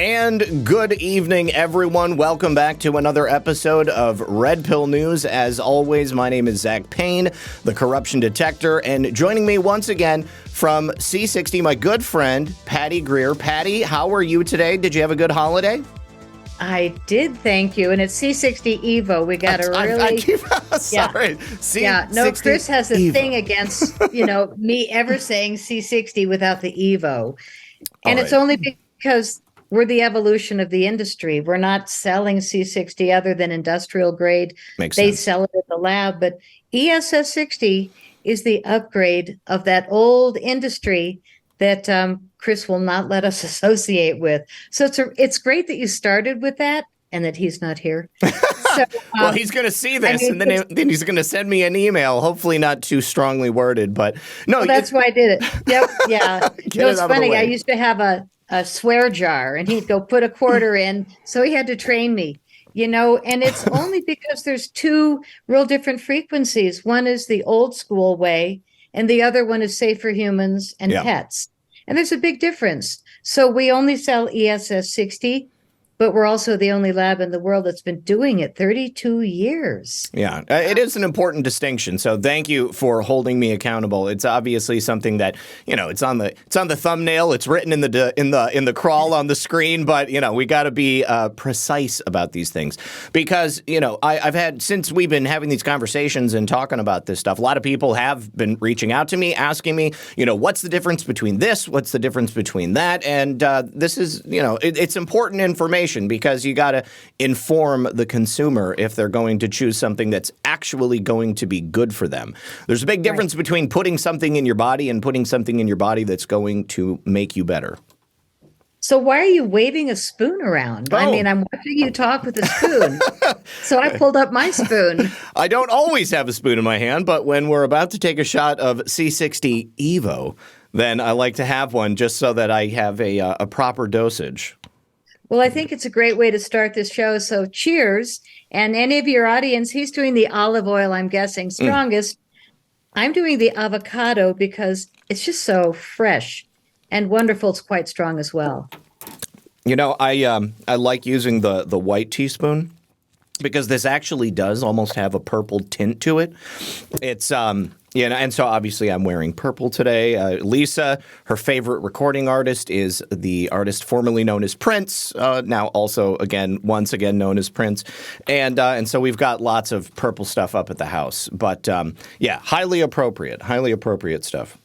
And good evening, everyone. Welcome back to another episode of Redpill News. As always, my name is Zach Payne, the corruption detector, and joining me once again from C60, my good friend, Patty Greer. Patty, how are you today? Did you have a good holiday? I did, thank you. And it's C60 Evo. We got a really... Sorry. Yeah. No, Chris has a thing against, me ever saying C60 without the Evo. And it's only because we're the evolution of the industry. We're not selling C60 other than industrial grade. Makes they sense. sell it at the lab. But ESS60 is the upgrade of that old industry that Chris will not let us associate with. So it's great that you started with that and that he's not here. So, well, he's going to see this, and then he's going to send me an email, hopefully not too strongly worded, but no. Well, that's why I did it. Yep, yeah. It's funny. I used to have a swear jar, and he'd go put a quarter in, so he had to train me. And it's only because there's two real different frequencies. One is the old school way, and the other one is safe for humans and pets. And there's a big difference. So we only sell ESS60, but we're also the only lab in the world that's been doing it 32 years. Yeah, it is an important distinction. So thank you for holding me accountable. It's obviously something that, it's on the thumbnail. It's written in the crawl on the screen. But, we got to be precise about these things because, I've had, since we've been having these conversations and talking about this stuff, a lot of people have been reaching out to me, asking me, what's the difference between this? What's the difference between that? And this is, it's important information. Because you got to inform the consumer if they're going to choose something that's actually going to be good for them. There's a big difference between putting something in your body and putting something in your body that's going to make you better. So why are you waving a spoon around? I mean, I'm watching you talk with a spoon. So I pulled up my spoon. I don't always have a spoon in my hand, but when we're about to take a shot of C60 Evo, then I like to have one just so that I have a proper dosage. Well, I think it's a great way to start this show. So cheers. And any of your audience, he's doing the olive oil, I'm guessing, strongest. I'm doing the avocado because it's just so fresh and wonderful. It's quite strong as well. I like using the white teaspoon because this actually does almost have a purple tint to it. It's and so obviously I'm wearing purple today. Lisa, her favorite recording artist is the artist formerly known as Prince, now also once again known as Prince, and so we've got lots of purple stuff up at the house. But highly appropriate stuff.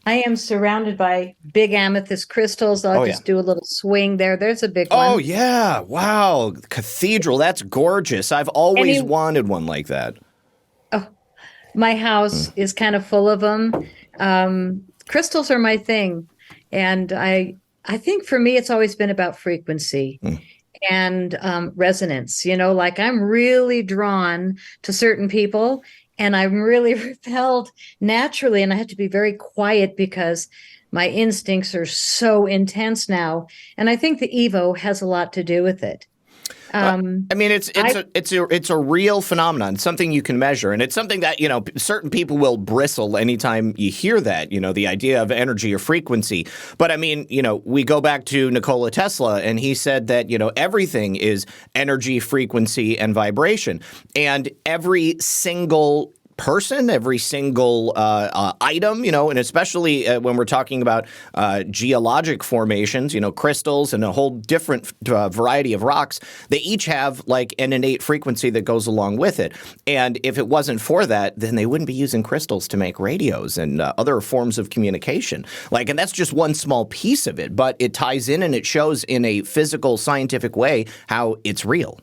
I am surrounded by big amethyst crystals. I'll just do a little swing there. There's a big one. Oh, yeah. Wow. Cathedral. That's gorgeous. I've always wanted one like that. Oh, my house is kind of full of them. Crystals are my thing. And I think for me, it's always been about frequency and resonance. Like I'm really drawn to certain people. And I'm really repelled naturally, and I have to be very quiet because my instincts are so intense now. And I think the Evo has a lot to do with it. It's a real phenomenon. It's something you can measure, and it's something that certain people will bristle anytime you hear that. The idea of energy or frequency. But we go back to Nikola Tesla, and he said that everything is energy, frequency, and vibration, and every single person, every single item, and especially when we're talking about geologic formations, crystals and a whole different variety of rocks, they each have like an innate frequency that goes along with it. And if it wasn't for that, then they wouldn't be using crystals to make radios and other forms of communication. And that's just one small piece of it, but it ties in and it shows in a physical, scientific way how it's real.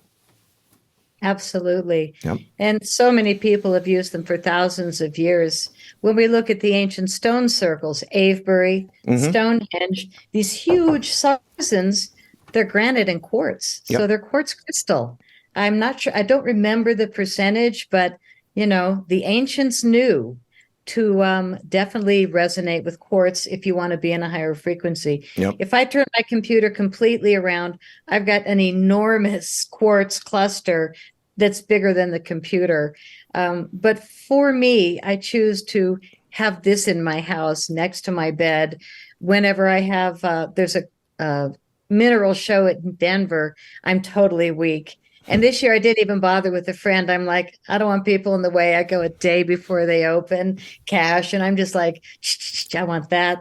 Absolutely. Yep. And so many people have used them for thousands of years. When we look at the ancient stone circles, Avebury, Stonehenge, these huge sarcophags, they're granite and quartz. Yep. So they're quartz crystal. I'm not sure. I don't remember the percentage, but, the ancients knew to definitely resonate with quartz if you want to be in a higher frequency. Yep. If I turn my computer completely around, I've got an enormous quartz cluster that's bigger than the computer. But for me, I choose to have this in my house next to my bed whenever I have, there's a mineral show in Denver, I'm totally weak. And this year I didn't even bother with a friend. I'm like, I don't want people in the way. I go a day before they open cash. And I'm just like, I want that.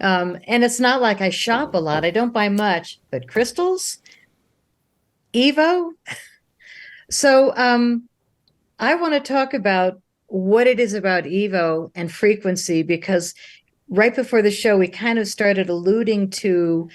And it's not like I shop a lot. I don't buy much, but crystals, Evo. So I want to talk about what it is about Evo and frequency, because right before the show, we kind of started alluding to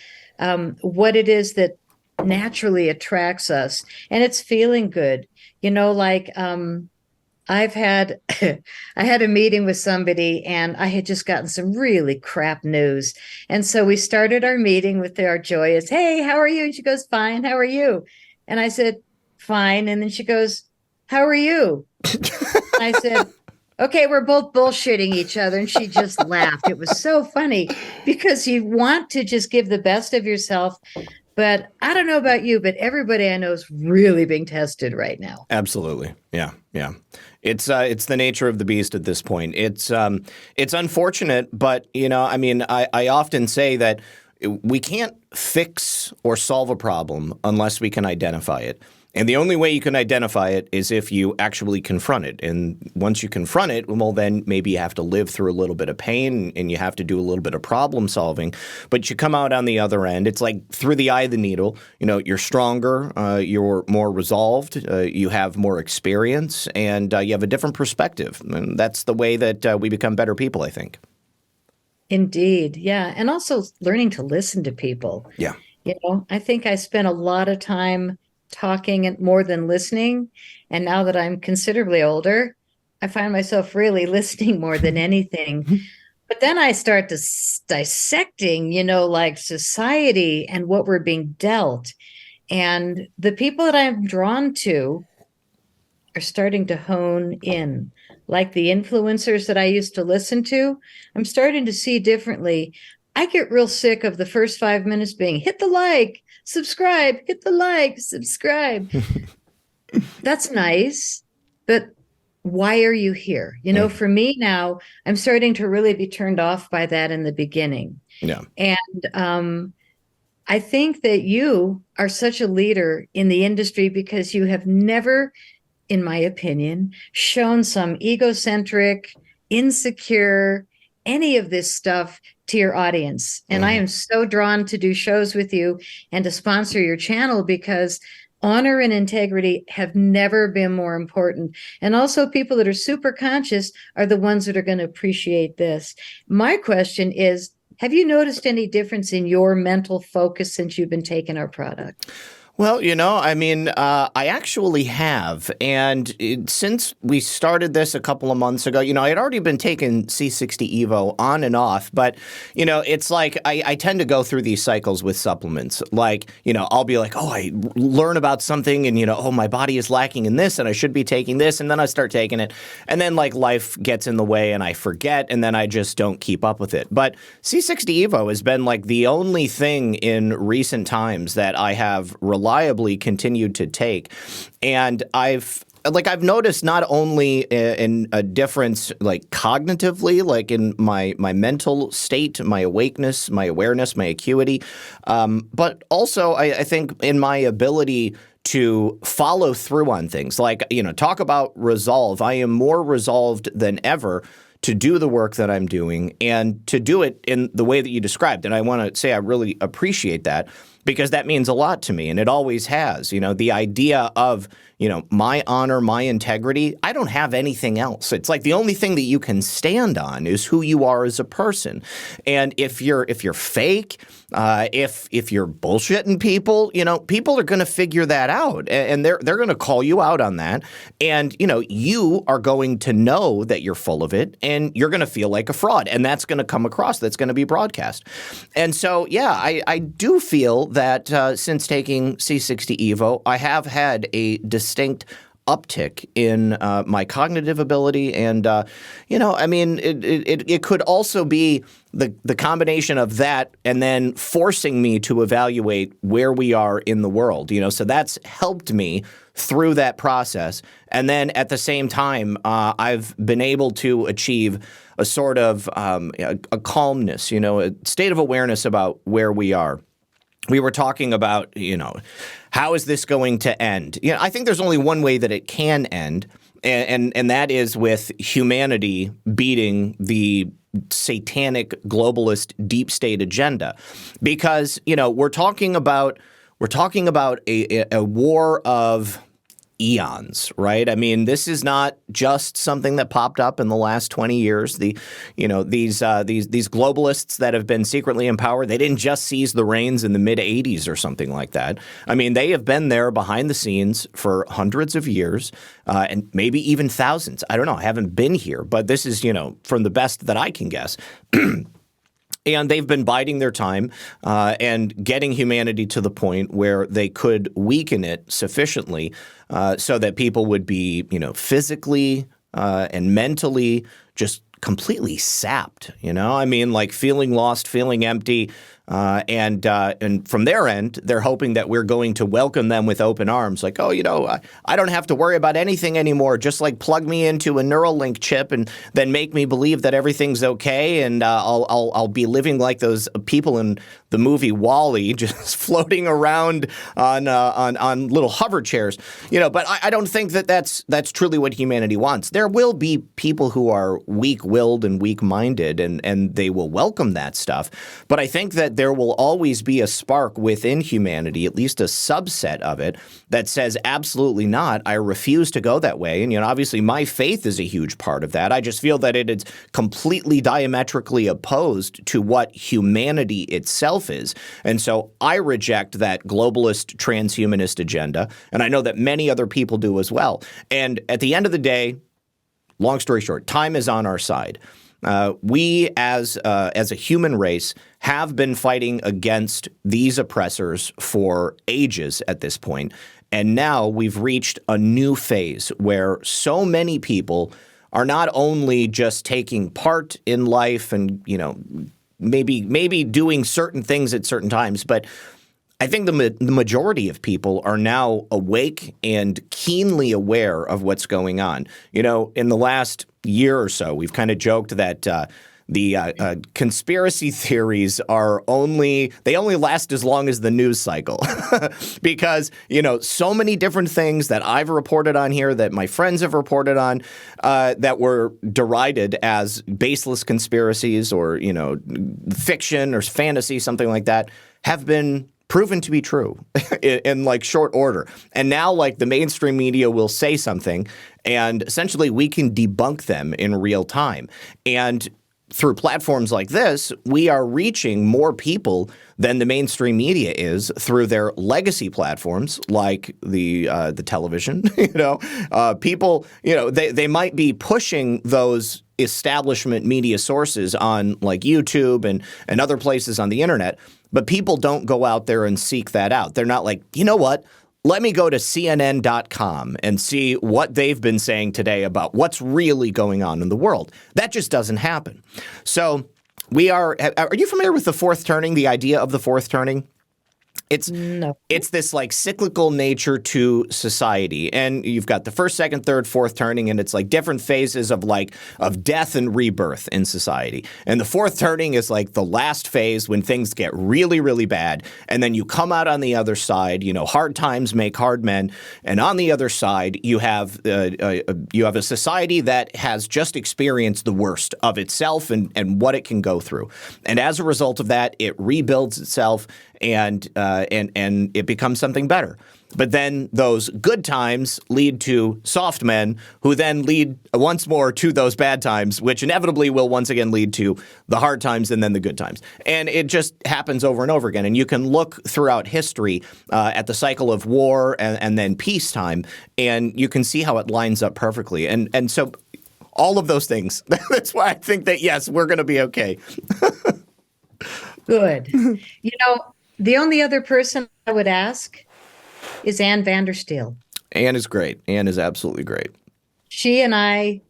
what it is that naturally attracts us, and it's feeling good. Like I've had I had a meeting with somebody, and I had just gotten some really crap news. And so we started our meeting with our joyous, "Hey, how are you?" And she goes, "Fine, how are you?" And I said, "Fine." And then she goes, "How are you?" I said, "Okay, we're both bullshitting each other." And she just laughed. It was so funny because you want to just give the best of yourself. But I don't know about you, but everybody I know is really being tested right now. Absolutely. Yeah. Yeah. It's the nature of the beast at this point. It's unfortunate, but, I mean, I often say that we can't fix or solve a problem unless we can identify it. And the only way you can identify it is if you actually confront it. And once you confront it, well, then maybe you have to live through a little bit of pain and you have to do a little bit of problem solving. But you come out on the other end. It's like through the eye of the needle. You're stronger, you're more resolved, you have more experience, and you have a different perspective. And that's the way that we become better people, I think. Indeed. Yeah. And also learning to listen to people. Yeah. I think I spent a lot of time talking and more than listening. And now that I'm considerably older, I find myself really listening more than anything. But then I start to dissecting, like society and what we're being dealt. And the people that I'm drawn to are starting to hone in. Like the influencers that I used to listen to, I'm starting to see differently. I get real sick of the first 5 minutes being hit the like, subscribe, hit the like, subscribe. That's nice, but why are you here? For me now, I'm starting to really be turned off by that in the beginning. Yeah. And I think that you are such a leader in the industry because you have never, in my opinion, shown some egocentric, insecure, any of this stuff to your audience. And I am so drawn to do shows with you and to sponsor your channel because honor and integrity have never been more important. And also people that are super conscious are the ones that are going to appreciate this. My question is, have you noticed any difference in your mental focus since you've been taking our product? Well, I mean, I actually have. And since we started this a couple of months ago, I had already been taking C60 Evo on and off. But, it's like I tend to go through these cycles with supplements. Like, I'll be like, oh, I learn about something and, oh, my body is lacking in this and I should be taking this. And then I start taking it. And then like life gets in the way and I forget and then I just don't keep up with it. But C60 Evo has been like the only thing in recent times that I have reliably continued to take. And I've noticed not only in a difference like cognitively, like in my mental state, my awakeness, my awareness, my acuity, but also I think in my ability to follow through on things. Like, talk about resolve. I am more resolved than ever to do the work that I'm doing and to do it in the way that you described. And I want to say I really appreciate that because that means a lot to me, and it always has. The idea of, my honor, my integrity, I don't have anything else. It's like the only thing that you can stand on is who you are as a person. And if you're fake, if you're bullshitting people, people are going to figure that out, and they're going to call you out on that. And, you are going to know that you're full of it, and you're going to feel like a fraud, and that's going to come across. That's going to be broadcast. And so, yeah, I do feel that since taking C60 Evo, I have had a distinct uptick in my cognitive ability. And, I mean, it could also be the combination of that and then forcing me to evaluate where we are in the world, so that's helped me through that process. And then at the same time, I've been able to achieve a sort of a calmness, a state of awareness about where we are. we were talking about, how is this going to end? I think there's only one way that it can end, and that is with humanity beating the satanic globalist deep state agenda, because we're talking about a war of eons, right? I mean, this is not just something that popped up in the last 20 years. These globalists that have been secretly in power, they didn't just seize the reins in the mid 80s or something like that. I mean, they have been there behind the scenes for hundreds of years, and maybe even thousands. I don't know. I haven't been here, but this is, from the best that I can guess. And they've been biding their time and getting humanity to the point where they could weaken it sufficiently so that people would be, physically and mentally just completely sapped. I mean, like feeling lost, feeling empty. And from their end, they're hoping that we're going to welcome them with open arms. Like, I don't have to worry about anything anymore. Just like plug me into a Neuralink chip and then make me believe that everything's okay. And I'll be living like those people in the movie WALL-E, just floating around on little hover chairs. But I don't think that that's truly what humanity wants. There will be people who are weak-willed and weak-minded, and they will welcome that stuff. But I think that there will always be a spark within humanity, at least a subset of it, that says absolutely not. I refuse to go that way. And obviously my faith is a huge part of that. I just feel that it is completely diametrically opposed to what humanity itself is. And so I reject that globalist transhumanist agenda. And I know that many other people do as well. And at the end of the day, long story short, time is on our side. We as a human race have been fighting against these oppressors for ages at this point. And now we've reached a new phase where so many people are not only just taking part in life and, maybe doing certain things at certain times, but I think the majority of people are now awake and keenly aware of what's going on. In the last year or so, we've kind of joked that the conspiracy theories only last as long as the news cycle because, so many different things that I've reported on here, that my friends have reported on, that were derided as baseless conspiracies or, fiction or fantasy, something like that, have been proven to be true in like short order. And now like the mainstream media will say something and essentially we can debunk them in real time. And through platforms like this, we are reaching more people than the mainstream media is through their legacy platforms like the television. People, they might be pushing those establishment media sources on like YouTube and other places on the internet, but people don't go out there and seek that out. They're not like, you know what? Let me go to CNN.com and see what they've been saying today about what's really going on in the world. That just doesn't happen. So are you familiar with the fourth turning, the idea of the fourth turning? No. It's this like cyclical nature to society. And you've got the first, second, third, fourth turning, and it's like different phases of death and rebirth in society. And the fourth turning is like the last phase when things get really, really bad. And then you come out on the other side, hard times make hard men. And on the other side, you have a society that has just experienced the worst of itself and what it can go through. And as a result of that, it rebuilds itself and it becomes something better. But then those good times lead to soft men who then lead once more to those bad times, which inevitably will once again lead to the hard times and then the good times. And it just happens over and over again. And you can look throughout history at the cycle of war and then peacetime, and you can see how it lines up perfectly. And so all of those things, that's why I think that, yes, we're going to be okay. Good. The only other person I would ask is Ann Vandersteel. Ann is great. Ann is absolutely great. She and I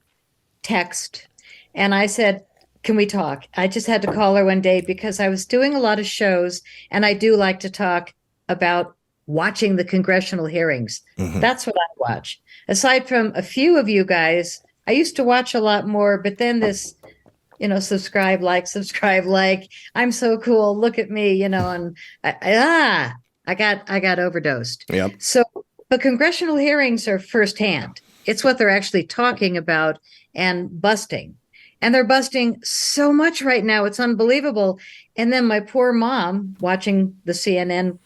text, and I said, can we talk? I just had to call her one day because I was doing a lot of shows, and I do like to talk about watching the congressional hearings. Mm-hmm. That's what I watch. Aside from a few of you guys, I used to watch a lot more, but then this subscribe, like, I'm so cool, look at me, and I got overdosed. Yep. So, but congressional hearings are firsthand. It's what they're actually talking about and busting. And they're busting so much right now. It's unbelievable. And then my poor mom watching the CNN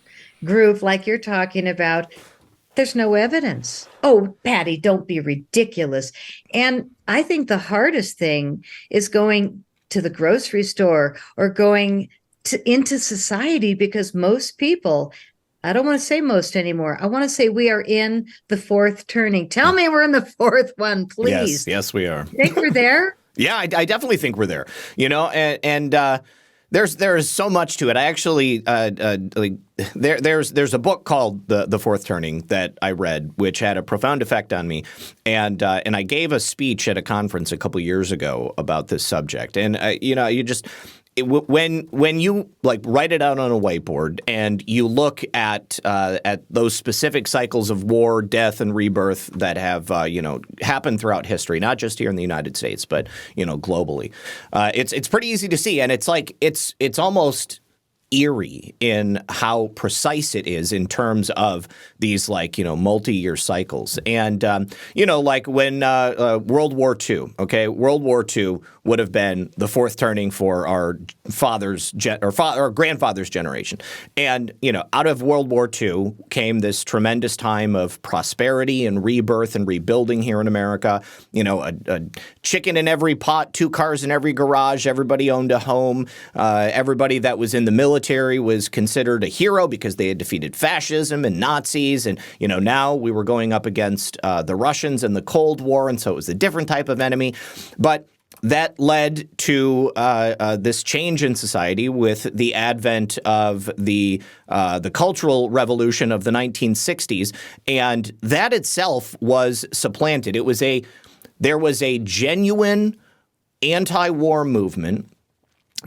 groove like you're talking about, there's no evidence. Oh, Patty, don't be ridiculous. And I think the hardest thing is going to the grocery store or going into society, because most people, I don't want to say most anymore, I want to say we are in the fourth turning. Tell me we're in the fourth one, please. Yes, we are. Think we're there? Yeah, I definitely think we're there. And there's so much to it. I actually there's a book called The Fourth Turning that I read, which had a profound effect on me, and I gave a speech at a conference a couple years ago about this subject, and you just. When you like write it out on a whiteboard and you look at those specific cycles of war, death, and rebirth that have happened throughout history, not just here in the United States, but globally, it's pretty easy to see, and it's like it's almost eerie in how precise it is in terms of these multi-year cycles. And like when World War II, World War II would have been the fourth turning for our our grandfather's generation. And out of World War II came this tremendous time of prosperity and rebirth and rebuilding here in America. A chicken in every pot, 2 cars in every garage, everybody owned a home, everybody that was in the military was considered a hero because they had defeated fascism and Nazis. And, now we were going up against the Russians in the Cold War. And so it was a different type of enemy. But that led to this change in society with the advent of the Cultural Revolution of the 1960s. And that itself was supplanted. There was a genuine anti-war movement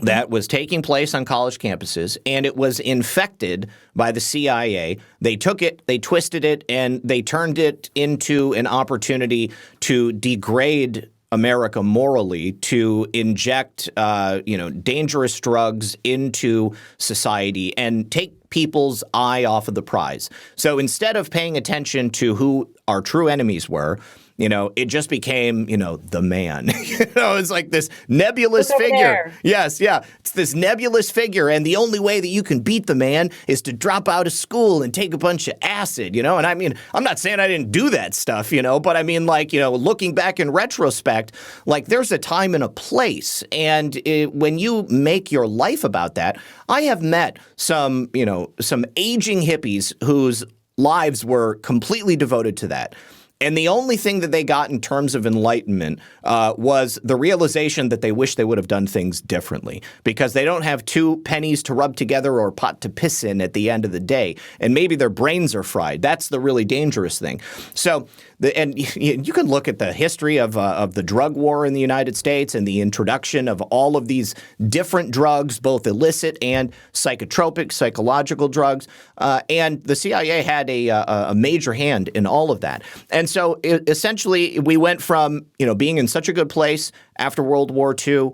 that was taking place on college campuses, and it was infected by the CIA. They took it, they twisted it, and they turned it into an opportunity to degrade America morally, to inject dangerous drugs into society and take people's eye off of the prize. So instead of paying attention to who our true enemies were, it just became, the man. It's like this nebulous figure. There. Yes, yeah. It's this nebulous figure. And the only way that you can beat the man is to drop out of school and take a bunch of acid, And I mean, I'm not saying I didn't do that stuff, but I mean, looking back in retrospect, there's a time and a place. And when you make your life about that, I have met some aging hippies whose lives were completely devoted to that. And the only thing that they got in terms of enlightenment was the realization that they wish they would have done things differently, because they don't have 2 pennies to rub together or a pot to piss in at the end of the day. And maybe their brains are fried. That's the really dangerous thing. So you can look at the history of the drug war in the United States and the introduction of all of these different drugs, both illicit and psychotropic, psychological drugs. And the CIA had a major hand in all of that. And so essentially we went from, being in such a good place after World War II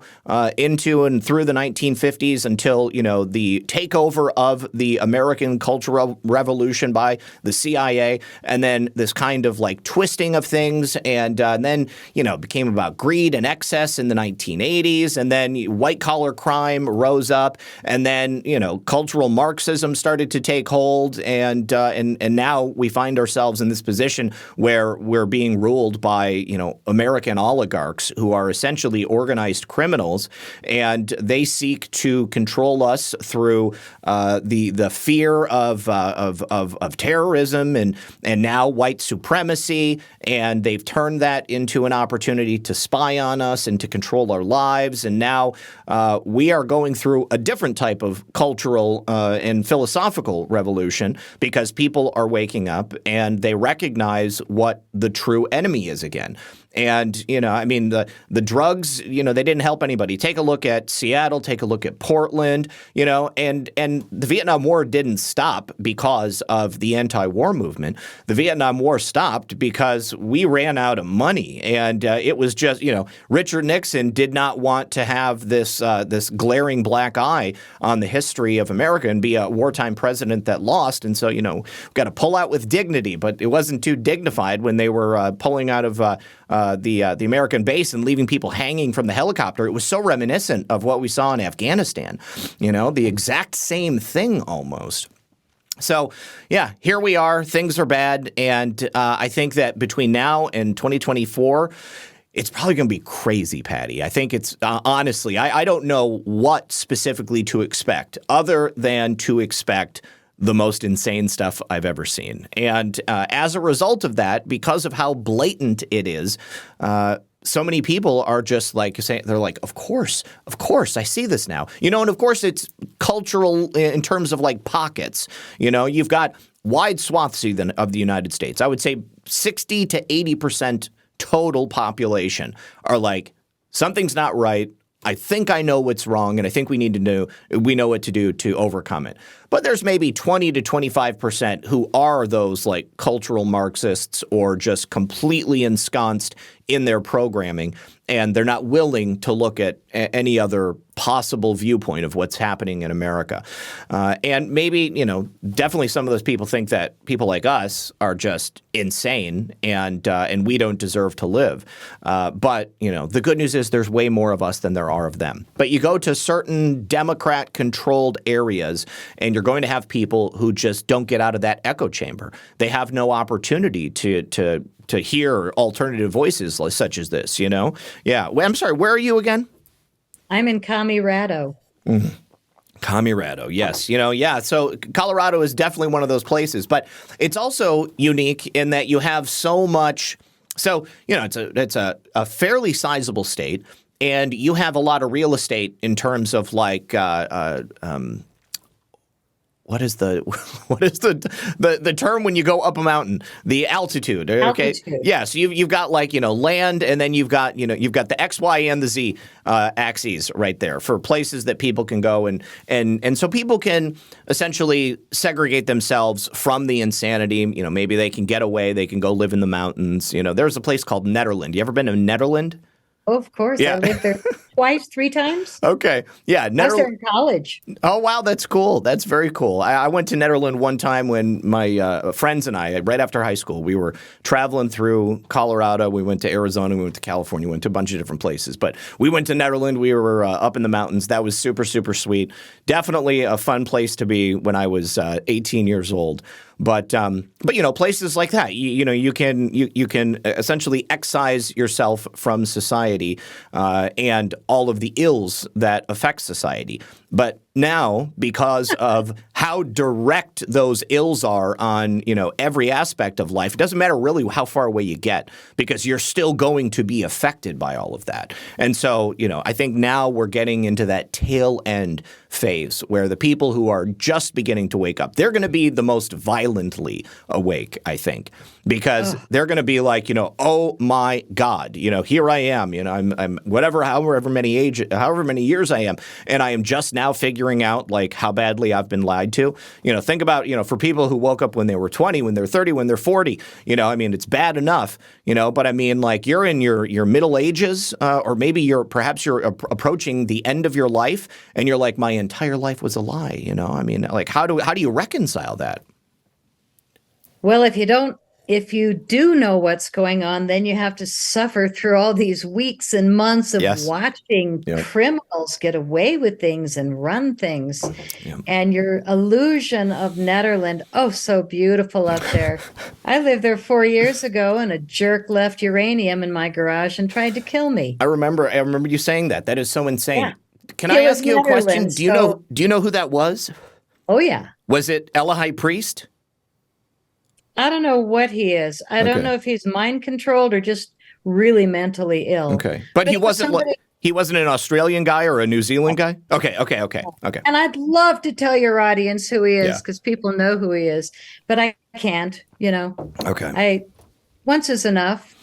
into and through the 1950s until, the takeover of the American Cultural Revolution by the CIA, and then this kind of twisting of things, and then, it became about greed and excess in the 1980s, and then white-collar crime rose up, and then, cultural Marxism started to take hold, and now we find ourselves in this position where we're being ruled by, American oligarchs who are essentially organized criminals, and they seek to control us through the fear of terrorism and now white supremacy, and they've turned that into an opportunity to spy on us and to control our lives. And now we are going through a different type of cultural and philosophical revolution, because people are waking up and they recognize what the true enemy is again. And, I mean, the drugs, they didn't help anybody. Take a look at Seattle, take a look at Portland, and the Vietnam War didn't stop because of the anti-war movement. The Vietnam War stopped because we ran out of money. And it was just, Richard Nixon did not want to have this glaring black eye on the history of America and be a wartime president that lost. And so, we've got to pull out with dignity. But it wasn't too dignified when they were pulling out of the American base and leaving people hanging from the helicopter. It was so reminiscent of what we saw in Afghanistan, the exact same thing almost. So, yeah, here we are. Things are bad. And I think that between now and 2024, it's probably going to be crazy, Patty. I think it's honestly, I don't know what specifically to expect other than to expect the most insane stuff I've ever seen. And as a result of that, because of how blatant it is, so many people are just like saying, they're like, of course, I see this now. And of course it's cultural in terms of like pockets. You've got wide swaths of the United States. I would say 60 to 80% total population are like, something's not right. I think I know what's wrong, and I think we know what to do to overcome it. But there's maybe 20 to 25% who are those like cultural Marxists or just completely ensconced in their programming, and they're not willing to look at any other possible viewpoint of what's happening in America. And maybe, definitely some of those people think that people like us are just insane and we don't deserve to live. But, the good news is there's way more of us than there are of them. But you go to certain Democrat-controlled areas and you're going to have people who just don't get out of that echo chamber. They have no opportunity to hear alternative voices such as this, Yeah. I'm sorry, where are you again? I'm in Colorado. Colorado, yes. Yeah. So Colorado is definitely one of those places, but it's also unique in that you have so much. So, it's a fairly sizable state, and you have a lot of real estate in terms of like what is the term when you go up a mountain? The altitude. Okay. Altitude. Yeah. So you've got like, land, and then you've got the X, Y, and the Z axes right there for places that people can go and so people can essentially segregate themselves from the insanity. Maybe they can get away. They can go live in the mountains. There's a place called Netherland. You ever been to Netherland? Oh, of course. Yeah. I lived there twice, 3 times. Okay. Yeah. I was there in college. Oh, wow. That's cool. That's very cool. I went to Netherland one time when my friends and I, right after high school, we were traveling through Colorado. We went to Arizona. We went to California. We went to a bunch of different places. But we went to Netherland. We were up in the mountains. That was super, super sweet. Definitely a fun place to be when I was 18 years old. But places like that, you can essentially excise yourself from society and all of the ills that affect society. But now, because of how direct those ills are on, every aspect of life, it doesn't matter really how far away you get, because you're still going to be affected by all of that. And so, I think now we're getting into that tail end phase where the people who are just beginning to wake up, they're going to be the most violently awake, I think, because they're going to be like, oh my God, here I am, I'm however many years I am, and I am just now figuring out like how badly I've been lied to. Think about, for people who woke up when they were 20, when they're 30, when they're 40, it's bad enough, but I mean, like you're in your middle ages, or maybe you're approaching the end of your life, and you're like, my entire life was a lie. Like how do you reconcile that? Well, if you do know what's going on, then you have to suffer through all these weeks and months of watching criminals get away with things and run things. Yep. And your illusion of Netherland, oh, so beautiful up there. I lived there 4 years ago, and a jerk left uranium in my garage and tried to kill me. I remember you saying that. That is so insane. Yeah. Can I ask you a question? Do you know who that was? Oh, yeah. Was it Ella High Priest? I don't know what he is. I don't know if he's mind controlled or just really mentally ill. Okay. But he wasn't he wasn't an Australian guy or a New Zealand guy? Okay. And I'd love to tell your audience who he is, because people know who he is, but I can't, Okay. Once is enough.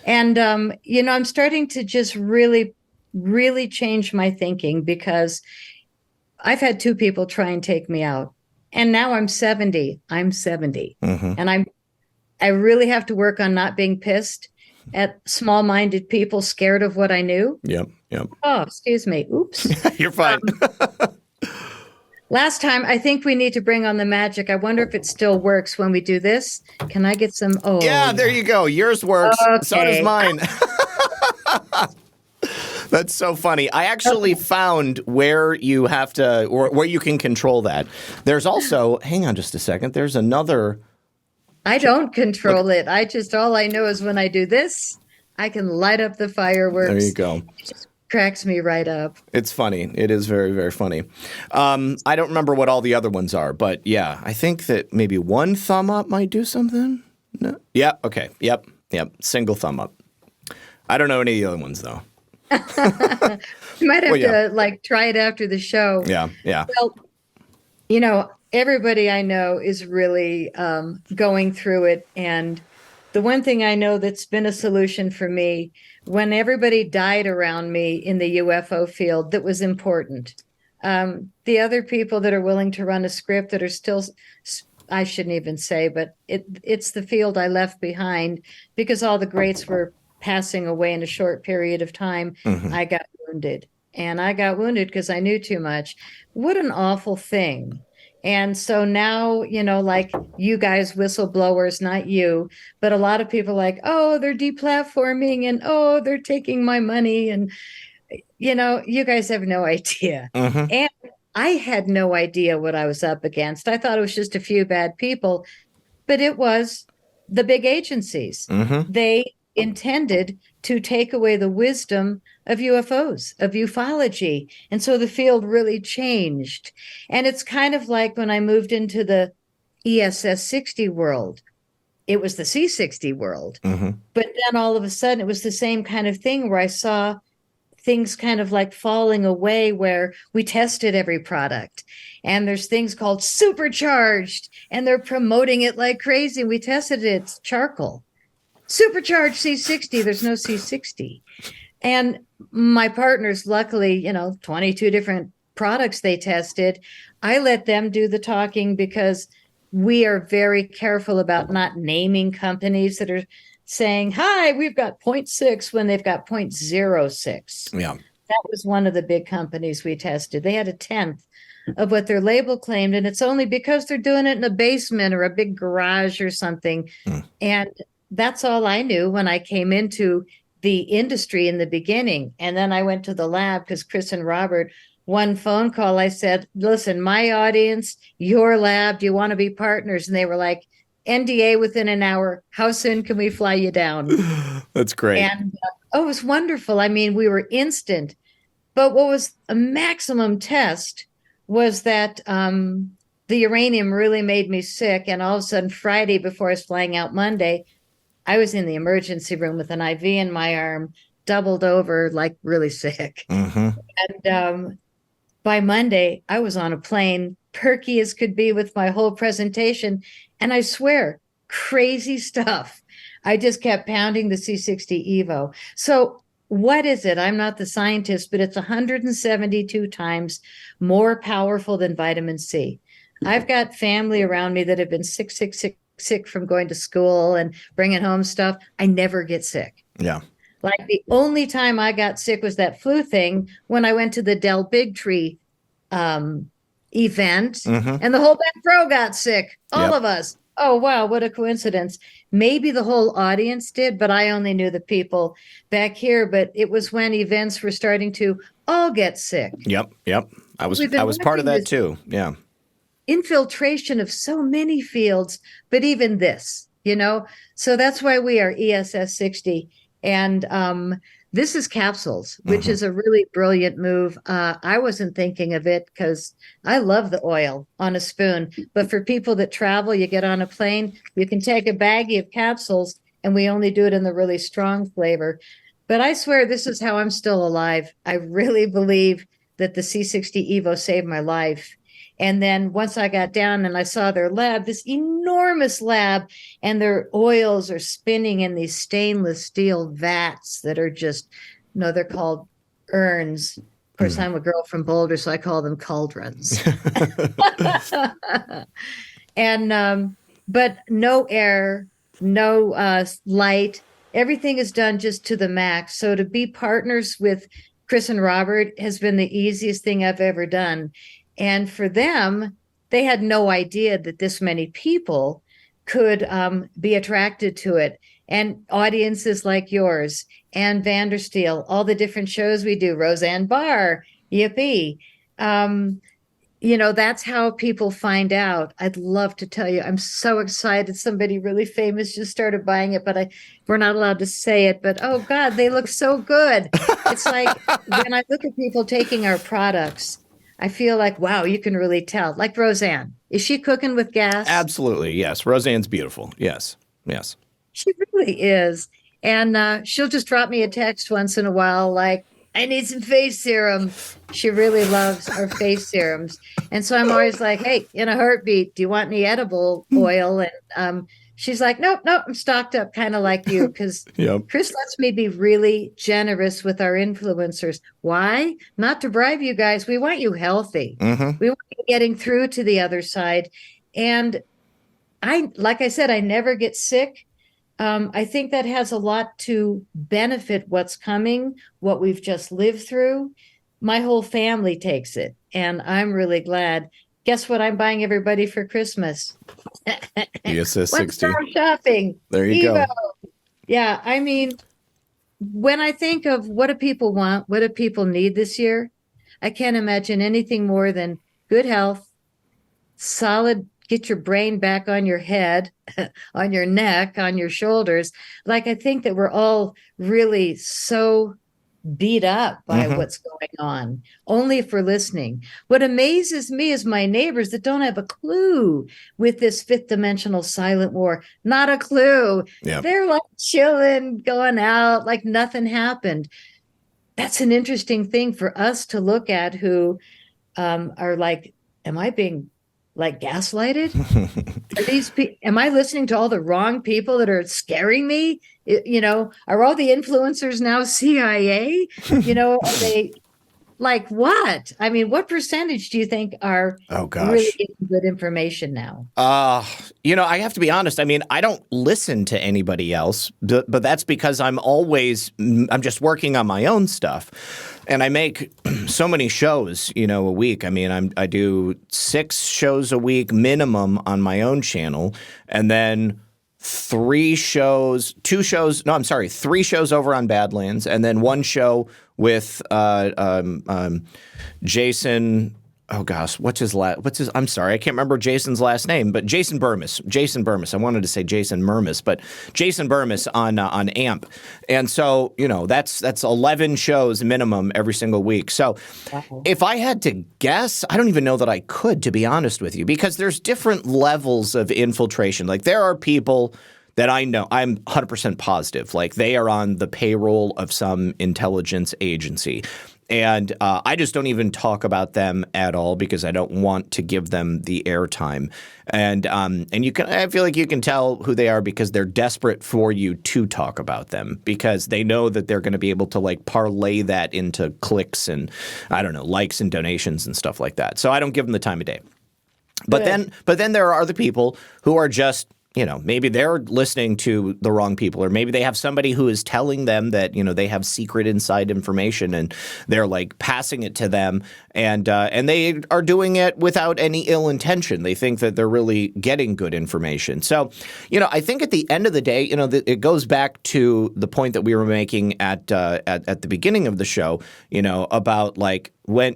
And, I'm starting to just really, really change my thinking because I've had two people try and take me out. And now I'm 70. I'm 70. Hmm. And I really have to work on not being pissed at small-minded people scared of what I knew. Yep. Yep. Oh, excuse me. Oops. You're fine. Last time, I think we need to bring on the magic. I wonder if it still works when we do this. Can I get some? Oh, Yeah, there yeah. you go. Yours works. So does Okay. mine. That's so funny. I actually found where you have to, or where you can control that. There's also, hang on just a second. There's another. I don't Look, control it. All I know is when I do this, I can light up the there you fireworks. go. It just cracks me right up. It's funny. It is very, very funny. I don't remember what all the other ones are, but yeah, I think that maybe one thumb up might do something. No? Yeah. Okay. Yep. Yep. Single thumb up. I don't know any of the other ones though. You might have Well, yeah. to like try it after the show. Yeah. Yeah. Well, everybody I know is really going through it. And the one thing I know that's been a solution for me, when everybody died around me in the UFO field, that was important. The other people that are willing to run a script that are still, I shouldn't even say, but it's the field I left behind because all the greats were passing away in a short period of time. Hmm. I got wounded. And I got wounded because I knew too much. What an awful thing. And so now, like you guys, whistleblowers, not you, but a lot of people like, oh, they're deplatforming and oh, they're taking my money. And, you guys have no idea. Hmm. And I had no idea what I was up against. I thought it was just a few bad people, but it was the big agencies. Hmm. They intended to take away the wisdom of UFOs, of ufology. And so the field really changed. And it's kind of like when I moved into the ESS60 world, it was the C60 world. Hmm. But then all of a sudden, it was the same kind of thing where I saw things kind of like falling away where we tested every product. And there's things called supercharged, and they're promoting it like crazy. We tested it, it's charcoal. Supercharged C60, there's no C60. And my partners, luckily, 22 different products they tested. I let them do the talking because we are very careful about not naming companies that are saying, hi, we've got 0.6 when they've got 0.06. Yeah. That was one of the big companies we tested. They had a tenth of what their label claimed, and it's only because they're doing it in a basement or a big garage or something. Mm. And that's all I knew when I came into the industry in the beginning. And then I went to the lab because Chris and Robert, one phone call, I said, listen, my audience, your lab, do you want to be partners? And they were like, NDA within an hour. How soon can we fly you down? That's great. And it was wonderful. I mean, we were instant. But what was a maximum test was that the uranium really made me sick. And all of a sudden, Friday, before I was flying out Monday, I was in the emergency room with an IV in my arm, doubled over, like really sick. Hmm. And by Monday, I was on a plane, perky as could be with my whole presentation. And I swear, crazy stuff. I just kept pounding the C60 Evo. So what is it? I'm not the scientist, but it's 172 times more powerful than vitamin C. I've got family around me that have been sick from going to school and bringing home stuff. I never get sick. Yeah. Like the only time I got sick was that flu thing when I went to the Del Bigtree event, Hmm. and the whole back row got sick. All Yep. of us. Oh, wow, what a coincidence. Maybe the whole audience did, but I only knew the people back here. But it was when events were starting to all get sick. Yep. Yep. I We've been was part of watching that this too. Yeah. infiltration of so many fields, but even this, so that's why we are ESS60. And this is capsules, which Hmm. is a really brilliant move. I wasn't thinking of it because I love the oil on a spoon. But for people that travel, you get on a plane, you can take a baggie of capsules, and we only do it in the really strong flavor. But I swear this is how I'm still alive. I really believe that the C60 Evo saved my life. And then once I got down and I saw their lab, this enormous enormous lab, and their oils are spinning in these stainless steel vats that are just, they're called urns. Of course, I'm a girl from Boulder, so I call them cauldrons. And but no air, no light. Everything is done just to the max. So to be partners with Chris and Robert has been the easiest thing I've ever done. And for them, they had no idea that this many people could be attracted to it. And audiences like yours and Vandersteel, all the different shows we do, Roseanne Barr, Yippee. That's how people find out. I'd love to tell you, I'm so excited. Somebody really famous just started buying it, but we're not allowed to say it. But oh God, they look so good. It's like when I look at people taking our products, I feel like, wow, you can really tell. Like Roseanne, is she cooking with gas? Absolutely, yes. Roseanne's beautiful. Yes, yes. She really is. And she'll just drop me a text once in a while, like, I need some face serum. She really loves our face serums. And so I'm always like, hey, in a heartbeat, do you want any edible oil? And she's like, nope, I'm stocked up, kind of like you, because Yep. Chris lets me be really generous with our influencers. Why? Not to bribe you guys. We want you healthy. Mm-hmm. We want you getting through to the other side. And like I said, I never get sick. I think that has a lot to benefit what's coming, what we've just lived through. My whole family takes it, and I'm really glad. Guess what I'm buying everybody for Christmas? ESS60. One-stop shopping. There you Evo. go. Yeah, I mean, when I think of what do people want, what do people need this year, I can't imagine anything more than good health, solid, get your brain back on your head, on your neck, on your shoulders. Like, I think that we're all really so beat up by what's going on, only if we're listening. What amazes me is my neighbors that don't have a clue with this fifth dimensional silent war. Not a clue. Yep. They're like chilling, going out like nothing happened. That's an interesting thing for us to look at, who are like, am I being like gaslighted? Am I listening to all the wrong people that are scaring me? Are all the influencers now CIA? Are they like what? I mean, what percentage do you think are really getting good information now? I have to be honest. I mean, I don't listen to anybody else, but that's because I'm just working on my own stuff. And I make so many shows, a week. I mean, I do 6 shows a week minimum on my own channel, and then 3 shows over on Badlands, and then 1 show with Jason. Oh gosh, I'm sorry, I can't remember Jason's last name, but Jason Burmis. I wanted to say Jason Murmis, but Jason Burmis on AMP. And so, that's 11 shows minimum every single week. So if I had to guess, I don't even know that I could, to be honest with you, because there's different levels of infiltration. Like, there are people that I know, I'm 100% positive, like they are on the payroll of some intelligence agency. And I just don't even talk about them at all because I don't want to give them the airtime. And I feel like you can tell who they are because they're desperate for you to talk about them, because they know that they're going to be able to like parlay that into clicks and, I don't know, likes and donations and stuff like that. So I don't give them the time of day. But then there are other people who are just, maybe they're listening to the wrong people, or maybe they have somebody who is telling them that, they have secret inside information and they're like passing it to them, and they are doing it without any ill intention. They think that they're really getting good information. So, I think at the end of the day, it goes back to the point that we were making at the beginning of the show, about like when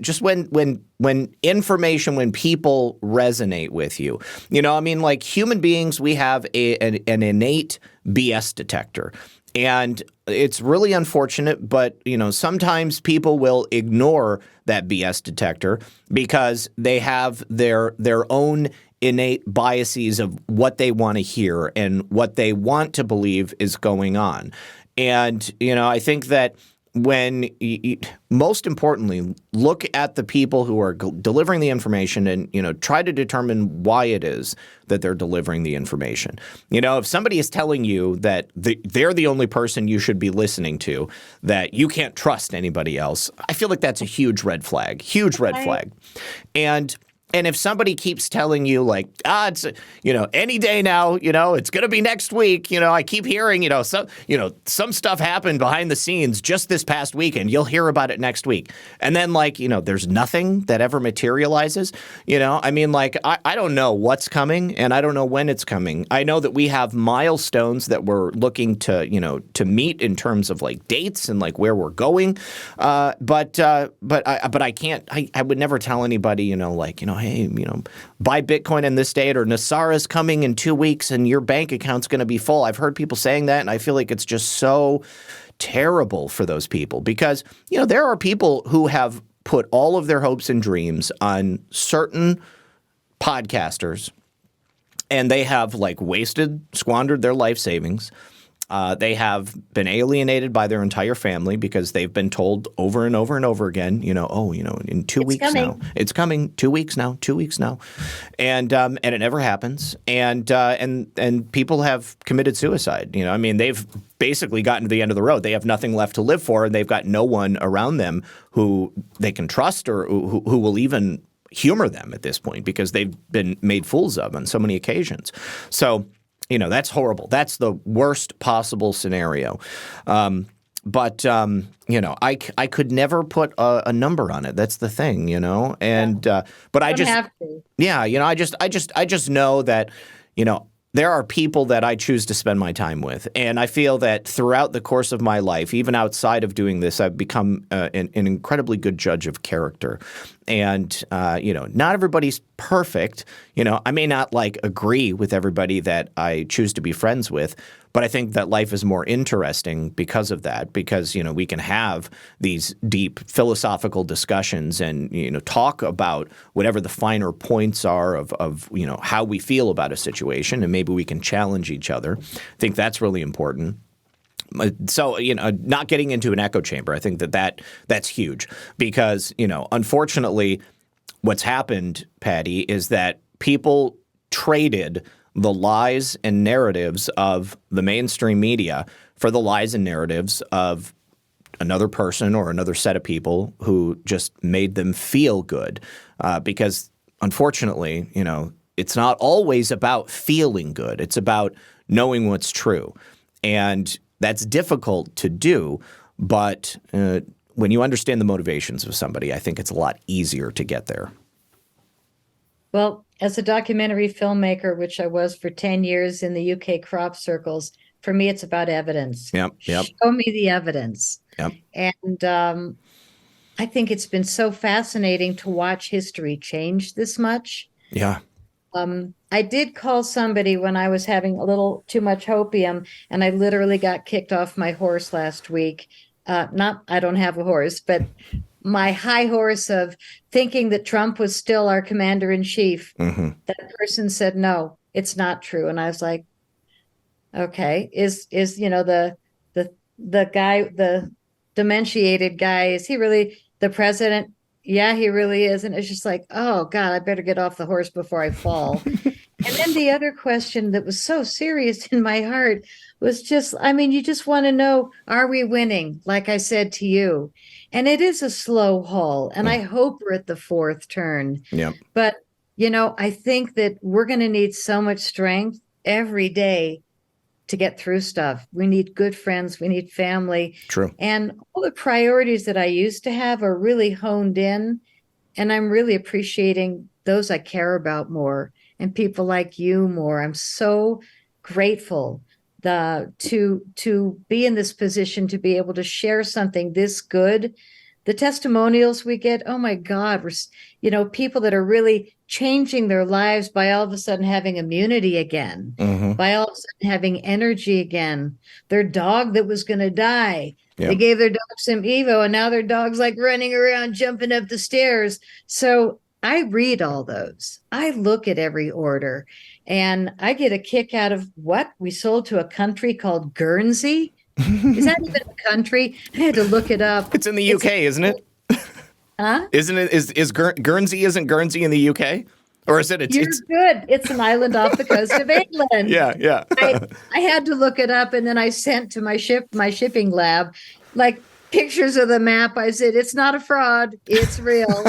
information, when people resonate with you, like human beings, we have an innate BS detector. And it's really unfortunate, but, sometimes people will ignore that BS detector because they have their own innate biases of what they want to hear and what they want to believe is going on. And, I think that most importantly, look at the people who are delivering the information and, try to determine why it is that they're delivering the information. If somebody is telling you that they're the only person you should be listening to, that you can't trust anybody else, I feel like that's a huge red flag, flag. And if somebody keeps telling you like, it's, any day now, it's going to be next week, I keep hearing, some stuff happened behind the scenes just this past weekend. You'll hear about it next week. And then there's nothing that ever materializes. I don't know what's coming and I don't know when it's coming. I know that we have milestones that we're looking to meet in terms of like dates and like where we're going. But I can't, I would never tell anybody, hey, buy Bitcoin in this date, or Nasara's coming in 2 weeks and your bank account's going to be full. I've heard people saying that, and I feel like it's just so terrible for those people because, there are people who have put all of their hopes and dreams on certain podcasters, and they have squandered their life savings. They have been alienated by their entire family because they've been told over and over and over again, in 2 weeks now, it's coming, 2 weeks now, 2 weeks now. And it never happens. And people have committed suicide. They've basically gotten to the end of the road. They have nothing left to live for, and they've got no one around them who they can trust or who will even humor them at this point because they've been made fools of on so many occasions. So, that's horrible. That's the worst possible scenario. But I could never put a number on it. That's the thing, and but I just have to. Yeah, I just know that, there are people that I choose to spend my time with. And I feel that throughout the course of my life, even outside of doing this, I've become an incredibly good judge of character. And, not everybody's perfect. I may not agree with everybody that I choose to be friends with, but I think that life is more interesting because of that, because, we can have these deep philosophical discussions and, talk about whatever the finer points are of how we feel about a situation, and maybe we can challenge each other. I think that's really important. So, not getting into an echo chamber, I think that's huge because, unfortunately, what's happened, Patty, is that people traded the lies and narratives of the mainstream media for the lies and narratives of another person or another set of people who just made them feel good. Because unfortunately, it's not always about feeling good. It's about knowing what's true. And that's difficult to do. But when you understand the motivations of somebody, I think it's a lot easier to get there. Well, as a documentary filmmaker, which I was for 10 years in the UK crop circles, for me, it's about evidence. Yep. Show me the evidence. Yep. And I think it's been so fascinating to watch history change this much. Yeah. I did call somebody when I was having a little too much opium, and I literally got kicked off my horse last week. I don't have a horse, but my high horse of thinking that Trump was still our commander in chief. Mm-hmm. That person said, no, it's not true. And I was like, okay, is the guy, the dementiated guy, is he really the president? Yeah, he really is. And it's just like, oh God, I better get off the horse before I fall. And then the other question that was so serious in my heart was just, you just want to know, are we winning? Like I said to you. And it is a slow haul. And I hope we're at the fourth turn. Yeah. But, I think that we're going to need so much strength every day to get through stuff. We need good friends. We need family. True. And all the priorities that I used to have are really honed in. And I'm really appreciating those I care about more and people like you more. I'm so grateful to be in this position, to be able to share something this good. The testimonials we get, oh my God, we're, people that are really changing their lives by all of a sudden having immunity again, by all of a sudden having energy again. Their dog that was going to die, they gave their dog some Evo, and now their dog's running around, jumping up the stairs. So I read all those. I look at every order, and I get a kick out of what we sold to a country called Guernsey. Is that even a country? I had to look it up. It's in the UK, isn't it? Huh? Isn't it? Is Guernsey? Isn't Guernsey in the UK? Or is it? You're good. It's an island off the coast of England. Yeah. I had to look it up, and then I sent to my shipping lab, like pictures of the map. I said, it's not a fraud, it's real.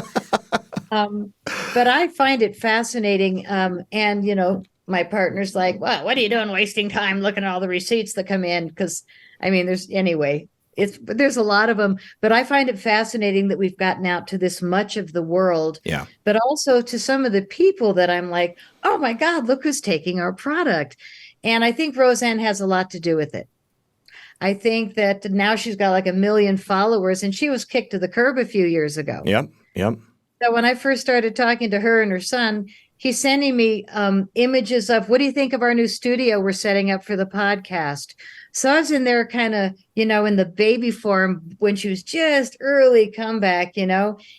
But I find it fascinating. And my partner's like, well, what are you doing wasting time looking at all the receipts that come in? Because there's a lot of them, but I find it fascinating that we've gotten out to this much of the world. Yeah. But also to some of the people that I'm like, oh my God, look who's taking our product. And I think Roseanne has a lot to do with it. I think that now she's got like 1 million followers, and she was kicked to the curb a few years ago. Yep. So when I first started talking to her and her son, he's sending me images of, what do you think of our new studio we're setting up for the podcast? So I was in there kind of, in the baby form when she was just early comeback, and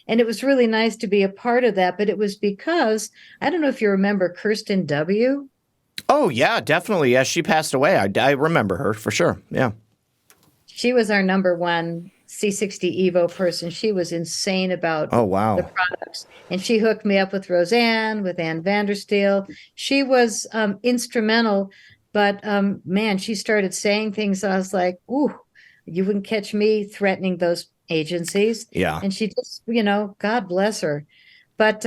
it was really nice to be a part of that. But it was because, I don't know if you remember Kirsten W. Oh, yeah, definitely. Yeah, she passed away. I remember her for sure. Yeah. She was our number one C60 Evo person. She was insane about the products. And she hooked me up with Roseanne, with Ann Vandersteel. She was instrumental, but man, she started saying things. I was like, ooh, you wouldn't catch me threatening those agencies. Yeah. And she just, God bless her. But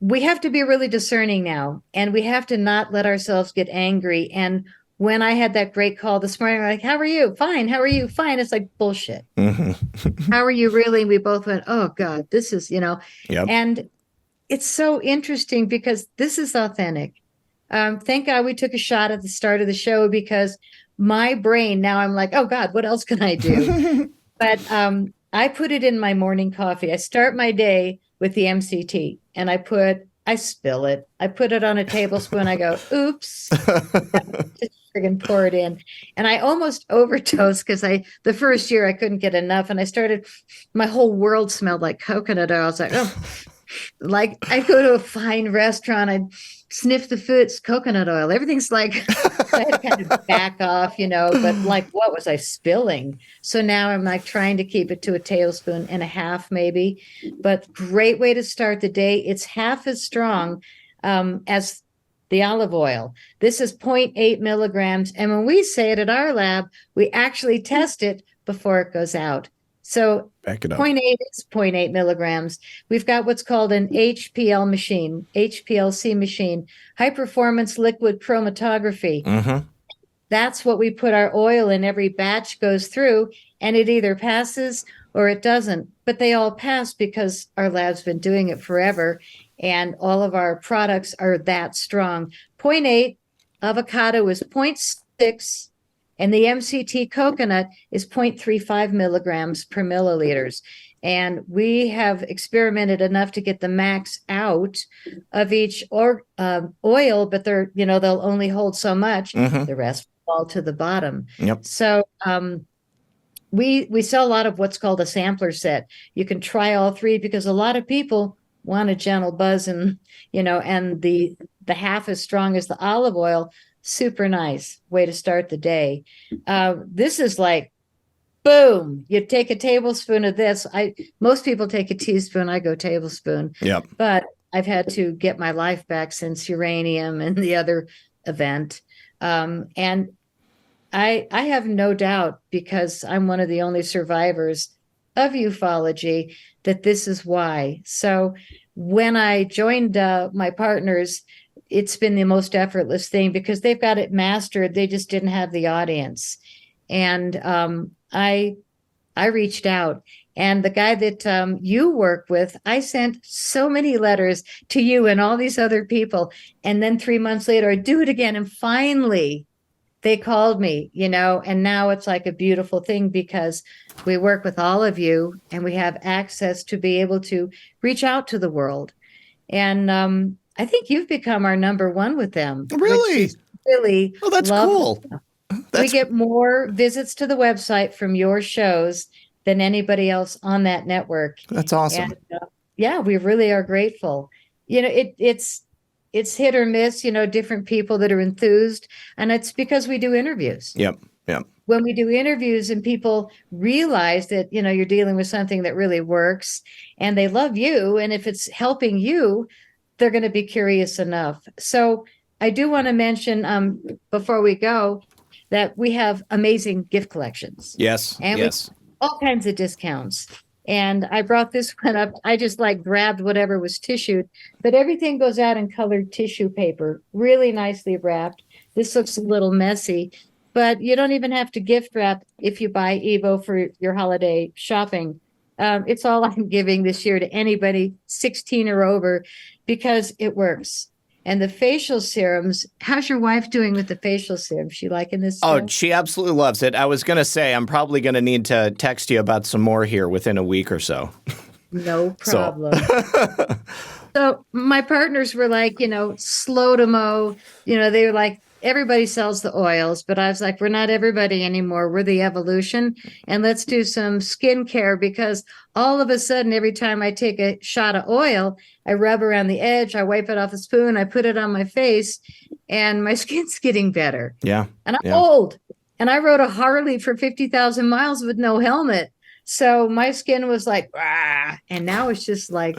we have to be really discerning now, and we have to not let ourselves get angry. And when I had that great call this morning, I'm like, how are you? Fine. How are you? Fine. It's like bullshit. How are you really? And we both went, oh God, this is, Yep. And it's so interesting because this is authentic. Thank God we took a shot at the start of the show, because my brain, now I'm like, oh God, what else can I do? But I put it in my morning coffee. I start my day with the MCT, and I spill it. I put it on a tablespoon. I go, oops. Just friggin' pour it in. And I almost overdosed because the first year I couldn't get enough. And my whole world smelled like coconut oil. I was like, oh, like I'd go to a fine restaurant, I'd sniff the food, it's coconut oil. Everything's like, I had to kind of back off, but like, what was I spilling? So now I'm like trying to keep it to 1.5 tablespoons maybe, but great way to start the day. It's half as strong as the olive oil. This is 0.8 milligrams. And when we say it at our lab, we actually test it before it goes out. So back it up. 0.8 is 0.8 milligrams. We've got what's called an HPLC machine, high performance liquid chromatography. Mm-hmm. That's what we put our oil in. Every batch goes through, and it either passes or it doesn't. But they all pass because our lab's been doing it forever, and all of our products are that strong. 0.8 avocado is 0.6. And the MCT coconut is 0.35 milligrams per milliliters. And we have experimented enough to get the max out of each oil, but they'll only hold so much. Mm-hmm. The rest fall to the bottom. Yep. So we sell a lot of what's called a sampler set. You can try all three because a lot of people want a gentle buzz, and and the half as strong as the olive oil. Super nice way to start the day. This is like, boom, you take a tablespoon of this. Most people take a teaspoon. I go tablespoon. Yep. But I've had to get my life back since uranium and the other event. And I have no doubt, because I'm one of the only survivors of ufology, that this is why. So when I joined my partners, it's been the most effortless thing because they've got it mastered. They just didn't have the audience. And I reached out, and the guy that you work with, I sent so many letters to you and all these other people. And then 3 months later, I do it again. And finally they called me, and now it's like a beautiful thing because we work with all of you and we have access to be able to reach out to the world. And I think you've become our number one with them. Really? Really. Oh, that's cool. We get more visits to the website from your shows than anybody else on that network. That's awesome. And, we really are grateful. It's hit or miss, different people that are enthused. And it's because we do interviews. Yep. Yeah. when we do interviews and people realize that, you're dealing with something that really works and they love you, and if it's helping you, they're going to be curious enough. So I do want to mention before we go that we have amazing gift collections. Yes. And Yes. all kinds of discounts. And I brought this one up. I just grabbed whatever was tissued, but everything goes out in colored tissue paper, really nicely wrapped. This looks a little messy, but you don't even have to gift wrap if you buy Evo for your holiday shopping. It's all I'm giving this year to anybody 16 or over because it works. And the facial serums, how's your wife doing with the facial serum? She liking this stuff? Oh, she absolutely loves it. I was going to say, I'm probably going to need to text you about some more here within a week or so. No problem. So my partners were like, slow to mow. They were like, everybody sells the oils, but I was like, we're not everybody anymore. We're the evolution. And let's do some skincare, because all of a sudden, every time I take a shot of oil, I rub around the edge, I wipe it off a spoon, I put it on my face, and my skin's getting better. Yeah. And I'm old. And I rode a Harley for 50,000 miles with no helmet. So my skin was like, ah, and now it's just like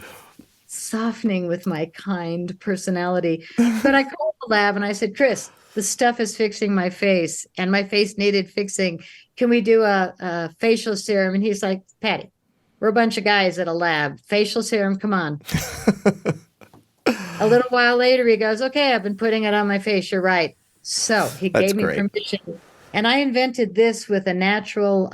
softening with my kind personality. But I called the lab and I said, Chris, the stuff is fixing my face and my face needed fixing. Can we do a facial serum? And he's like, Patty, we're a bunch of guys at a lab. Facial serum, come on. A little while later, he goes, okay, I've been putting it on my face. You're right. So he gave me permission. And I invented this with a natural,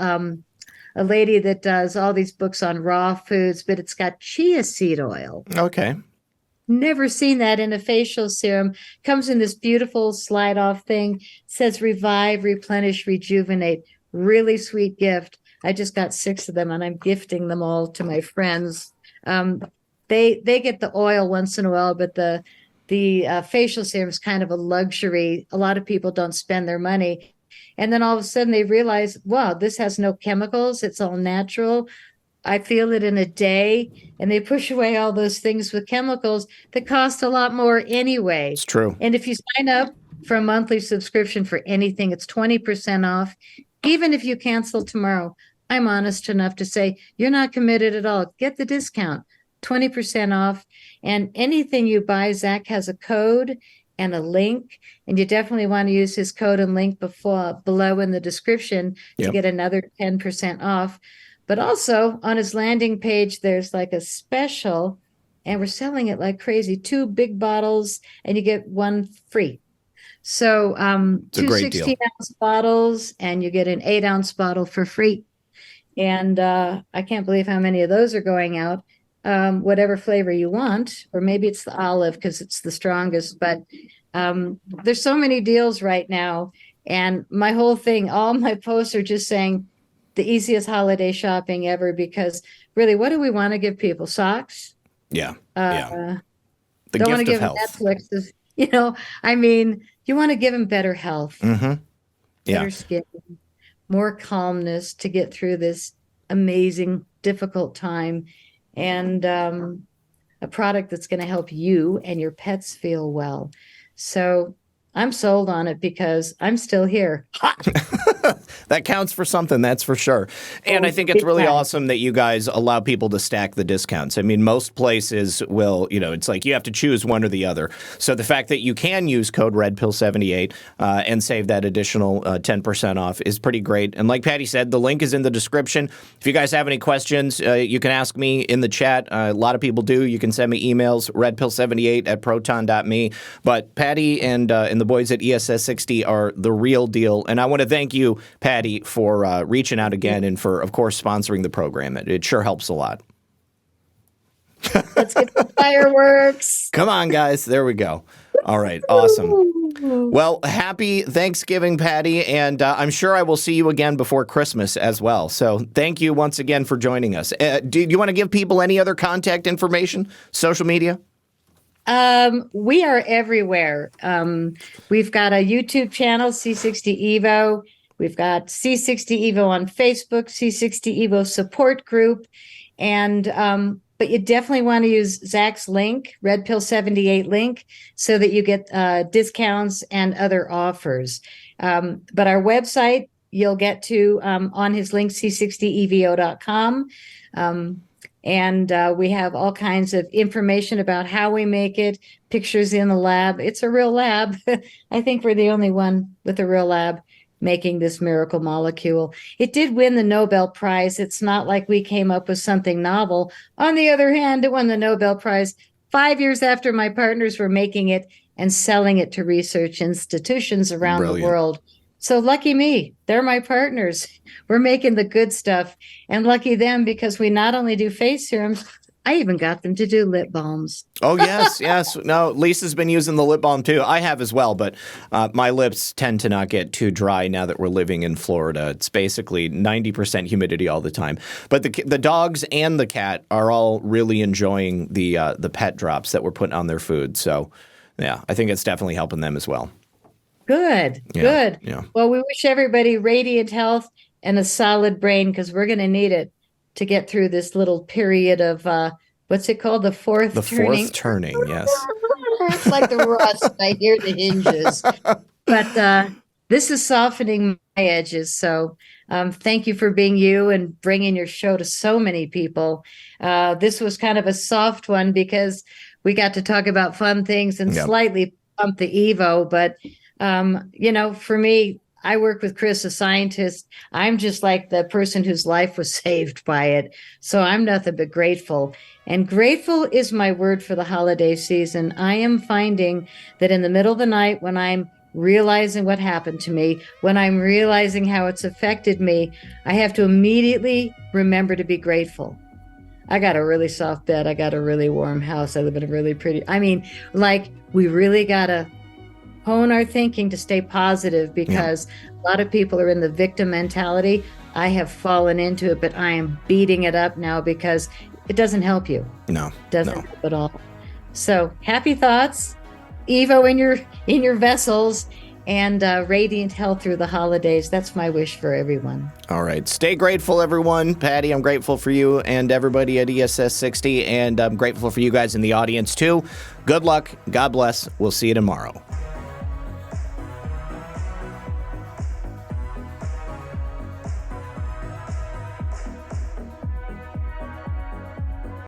a lady that does all these books on raw foods, but it's got chia seed oil. Okay. Never seen that in a facial serum. Comes in this beautiful slide off thing. Says revive, replenish, rejuvenate. Really sweet gift. I just got 6 of them and I'm gifting them all to my friends. They get the oil once in a while, but the facial serum is kind of a luxury. A lot of people don't spend their money. And then all of a sudden they realize, wow, this has no chemicals. It's all natural. I feel it in a day. And they push away all those things with chemicals that cost a lot more anyway. It's true. And if you sign up for a monthly subscription for anything, it's 20% off. Even if you cancel tomorrow, I'm honest enough to say you're not committed at all. Get the discount, 20% off. And anything you buy, Zach has a code and a link, and you definitely want to use his code and link below in the description to get another 10% off. But also on his landing page, there's like a special, and we're selling it like crazy. 2 big bottles, and you get 1 free. So 2 16-ounce bottles, and you get an 8-ounce bottle for free. And I can't believe how many of those are going out. Whatever flavor you want, or maybe it's the olive because it's the strongest, but there's so many deals right now. And my whole thing, all my posts are just saying the easiest holiday shopping ever, because really, what do we want to give people? Socks? Yeah. The don't want to give them Netflix is, I mean, you want to give them better health, better skin, more calmness to get through this amazing, difficult time. And a product that's going to help you and your pets feel well. So I'm sold on it because I'm still here. That counts for something, that's for sure. And I think it's really awesome that you guys allow people to stack the discounts. I mean, most places will, it's like you have to choose one or the other. So the fact that you can use code RedPill78 and save that additional 10% off is pretty great. And like Patty said, the link is in the description. If you guys have any questions, you can ask me in the chat. A lot of people do. You can send me emails, redpill78@proton.me. But Patty and the boys at ESS60 are the real deal. And I want to thank you, Patty, for reaching out again and for, of course, sponsoring the program. It sure helps a lot. Let's get the fireworks. Come on, guys. There we go. All right. Awesome. Well, happy Thanksgiving, Patty. And I'm sure I will see you again before Christmas as well. So thank you once again for joining us. Do you want to give people any other contact information, social media? We are everywhere. We've got a YouTube channel, C60 Evo. We've got C60 Evo on Facebook, C60 Evo support group. And, but you definitely want to use Zach's link, Redpill78 link, so that you get discounts and other offers. But our website, you'll get to on his link, C60Evo.com. And we have all kinds of information about how we make it, pictures in the lab. It's a real lab. I think we're the only one with a real lab making this miracle molecule. It did win the Nobel Prize. It's not like we came up with something novel. On the other hand, it won the Nobel Prize 5 years after my partners were making it and selling it to research institutions around the world. So lucky me, they're my partners. We're making the good stuff, and lucky them because we not only do face serums, I even got them to do lip balms. Oh, yes, yes. No, Lisa's been using the lip balm too. I have as well, but my lips tend to not get too dry now that we're living in Florida. It's basically 90% humidity all the time. But the dogs and the cat are all really enjoying the pet drops that we're putting on their food. So, yeah, I think it's definitely helping them as well. Good, good. Yeah. Well, we wish everybody radiant health and a solid brain because we're going to need it to get through this little period of, what's it called? The fourth turning? Fourth turning, yes. It's like the rust. I hear the hinges. But this is softening my edges. So thank you for being you and bringing your show to so many people. This was kind of a soft one because we got to talk about fun things and slightly bump the Evo, but for me, I work with Chris, a scientist. I'm just like the person whose life was saved by it. So I'm nothing but grateful. And grateful is my word for the holiday season. I am finding that in the middle of the night, when I'm realizing what happened to me, when I'm realizing how it's affected me, I have to immediately remember to be grateful. I got a really soft bed. I got a really warm house. I live in a really pretty, we really got to hone our thinking to stay positive because a lot of people are in the victim mentality. I have fallen into it, but I am beating it up now because it doesn't help you. No, it doesn't help at all. So happy thoughts, Evo in your vessels, and radiant health through the holidays. That's my wish for everyone. All right. Stay grateful, everyone. Patty, I'm grateful for you and everybody at ESS60, and I'm grateful for you guys in the audience, too. Good luck. God bless. We'll see you tomorrow.